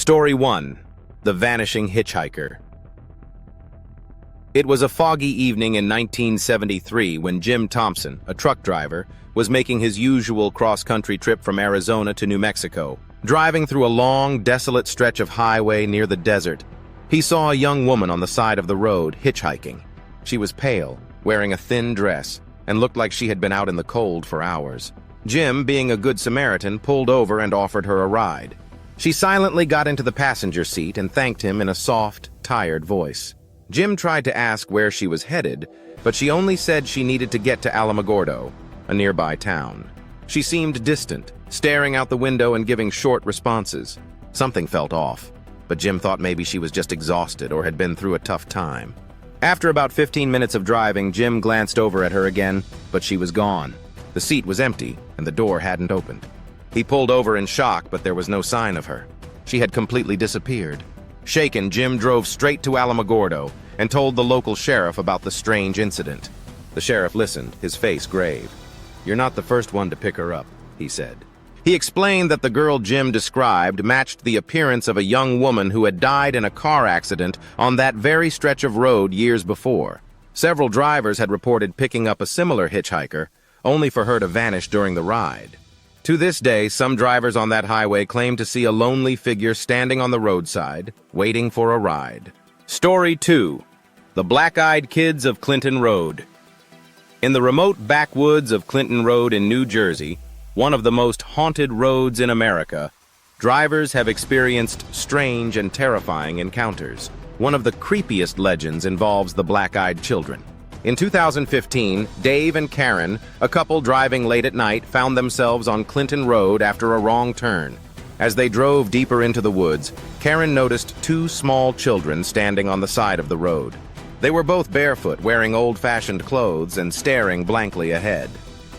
Story 1. The Vanishing Hitchhiker. It was a foggy evening in 1973 when Jim Thompson, a truck driver, was making his usual cross-country trip from Arizona to New Mexico. Driving through a long, desolate stretch of highway near the desert, he saw a young woman on the side of the road hitchhiking. She was pale, wearing a thin dress, and looked like she had been out in the cold for hours. Jim, being a good Samaritan, pulled over and offered her a ride. She silently got into the passenger seat and thanked him in a soft, tired voice. Jim tried to ask where she was headed, but she only said she needed to get to Alamogordo, a nearby town. She seemed distant, staring out the window and giving short responses. Something felt off, but Jim thought maybe she was just exhausted or had been through a tough time. After about 15 minutes of driving, Jim glanced over at her again, but she was gone. The seat was empty, and the door hadn't opened. He pulled over in shock, but there was no sign of her. She had completely disappeared. Shaken, Jim drove straight to Alamogordo and told the local sheriff about the strange incident. The sheriff listened, his face grave. "You're not the first one to pick her up," he said. He explained that the girl Jim described matched the appearance of a young woman who had died in a car accident on that very stretch of road years before. Several drivers had reported picking up a similar hitchhiker, only for her to vanish during the ride. To this day, some drivers on that highway claim to see a lonely figure standing on the roadside, waiting for a ride. Story 2. The Black-Eyed Kids of Clinton Road. In the remote backwoods of Clinton Road in New Jersey, one of the most haunted roads in America, drivers have experienced strange and terrifying encounters. One of the creepiest legends involves the black-eyed children. In 2015, Dave and Karen, a couple driving late at night, found themselves on Clinton Road after a wrong turn. As they drove deeper into the woods, Karen noticed two small children standing on the side of the road. They were both barefoot, wearing old-fashioned clothes and staring blankly ahead.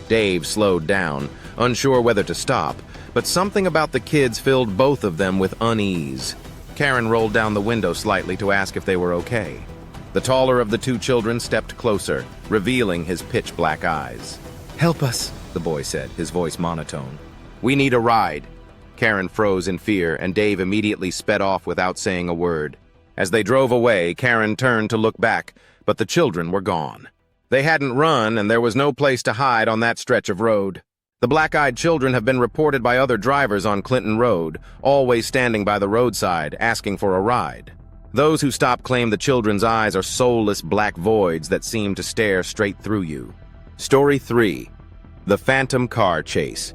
Dave slowed down, unsure whether to stop, but something about the kids filled both of them with unease. Karen rolled down the window slightly to ask if they were okay. The taller of the two children stepped closer, revealing his pitch-black eyes. "Help us," the boy said, his voice monotone. "We need a ride." Karen froze in fear, and Dave immediately sped off without saying a word. As they drove away, Karen turned to look back, but the children were gone. They hadn't run, and there was no place to hide on that stretch of road. The black-eyed children have been reported by other drivers on Clinton Road, always standing by the roadside, asking for a ride. Those who stop claim the children's eyes are soulless black voids that seem to stare straight through you. Story 3. The Phantom Car Chase.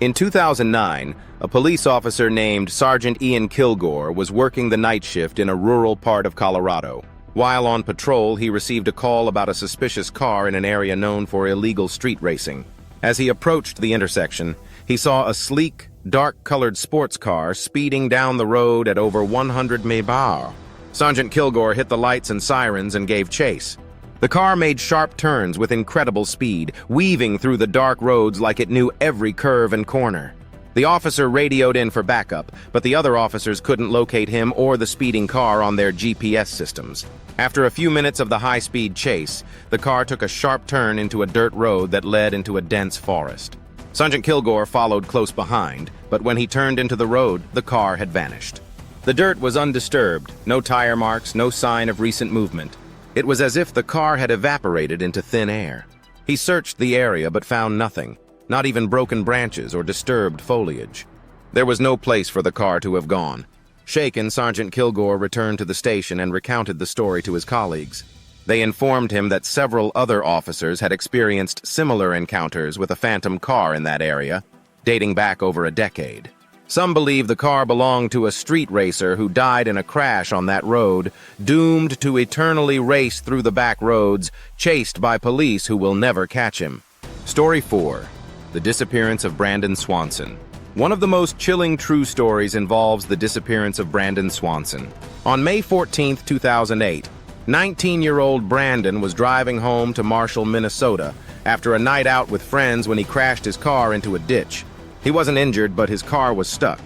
In 2009, a police officer named Sergeant Ian Kilgore was working the night shift in a rural part of Colorado. While on patrol, he received a call about a suspicious car in an area known for illegal street racing. As he approached the intersection, he saw a sleek, dark-colored sports car speeding down the road at over 100 mph. Sergeant Kilgore hit the lights and sirens and gave chase. The car made sharp turns with incredible speed, weaving through the dark roads like it knew every curve and corner. The officer radioed in for backup, but the other officers couldn't locate him or the speeding car on their GPS systems. After a few minutes of the high-speed chase, the car took a sharp turn into a dirt road that led into a dense forest. Sergeant Kilgore followed close behind, but when he turned into the road, the car had vanished. The dirt was undisturbed, no tire marks, no sign of recent movement. It was as if the car had evaporated into thin air. He searched the area but found nothing, not even broken branches or disturbed foliage. There was no place for the car to have gone. Shaken, Sergeant Kilgore returned to the station and recounted the story to his colleagues. They informed him that several other officers had experienced similar encounters with a phantom car in that area, dating back over a decade. Some believe the car belonged to a street racer who died in a crash on that road, doomed to eternally race through the back roads, chased by police who will never catch him. Story 4. The Disappearance of Brandon Swanson. One of the most chilling true stories involves the disappearance of Brandon Swanson. On May 14, 2008, 19-year-old Brandon was driving home to Marshall, Minnesota, after a night out with friends when he crashed his car into a ditch. He wasn't injured, but his car was stuck.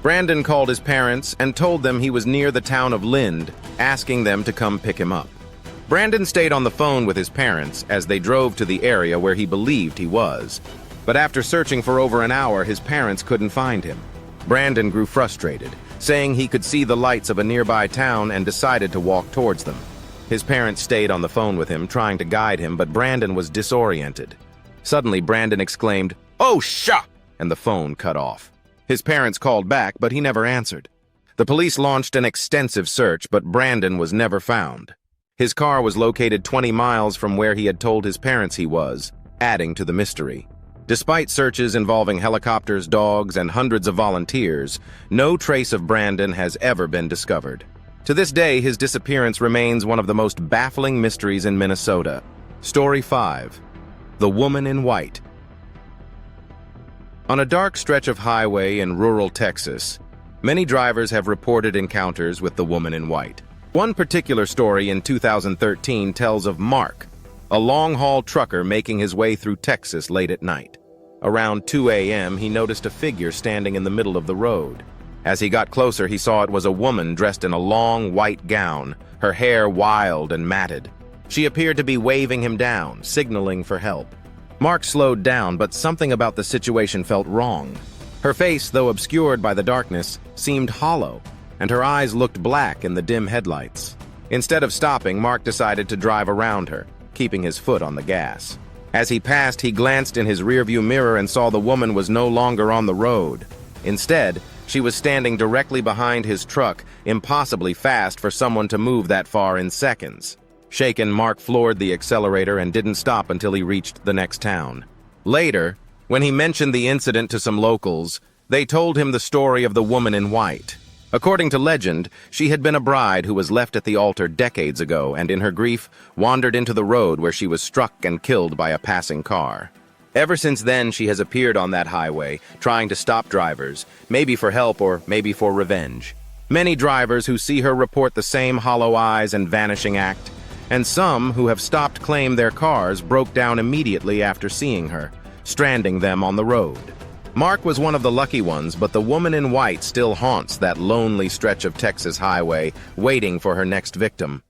Brandon called his parents and told them he was near the town of Lind, asking them to come pick him up. Brandon stayed on the phone with his parents as they drove to the area where he believed he was. But after searching for over an hour, his parents couldn't find him. Brandon grew frustrated, saying he could see the lights of a nearby town and decided to walk towards them. His parents stayed on the phone with him, trying to guide him, but Brandon was disoriented. Suddenly, Brandon exclaimed, "Oh, shuck!" and the phone cut off. His parents called back, but he never answered. The police launched an extensive search, but Brandon was never found. His car was located 20 miles from where he had told his parents he was, adding to the mystery. Despite searches involving helicopters, dogs, and hundreds of volunteers, no trace of Brandon has ever been discovered. To this day, his disappearance remains one of the most baffling mysteries in Minnesota. Story 5. The Woman in White. On a dark stretch of highway in rural Texas, many drivers have reported encounters with the woman in white. One particular story in 2013 tells of Mark, a long-haul trucker making his way through Texas late at night. Around 2 a.m., he noticed a figure standing in the middle of the road. As he got closer, he saw it was a woman dressed in a long white gown, her hair wild and matted. She appeared to be waving him down, signaling for help. Mark slowed down, but something about the situation felt wrong. Her face, though obscured by the darkness, seemed hollow, and her eyes looked black in the dim headlights. Instead of stopping, Mark decided to drive around her, keeping his foot on the gas. As he passed, he glanced in his rearview mirror and saw the woman was no longer on the road. Instead, she was standing directly behind his truck, impossibly fast for someone to move that far in seconds. Shaken, Mark floored the accelerator and didn't stop until he reached the next town. Later, when he mentioned the incident to some locals, they told him the story of the woman in white. According to legend, she had been a bride who was left at the altar decades ago and in her grief wandered into the road where she was struck and killed by a passing car. Ever since then, she has appeared on that highway, trying to stop drivers, maybe for help or maybe for revenge. Many drivers who see her report the same hollow eyes and vanishing act, and some who have stopped claim their cars broke down immediately after seeing her, stranding them on the road. Mark was one of the lucky ones, but the woman in white still haunts that lonely stretch of Texas highway, waiting for her next victim.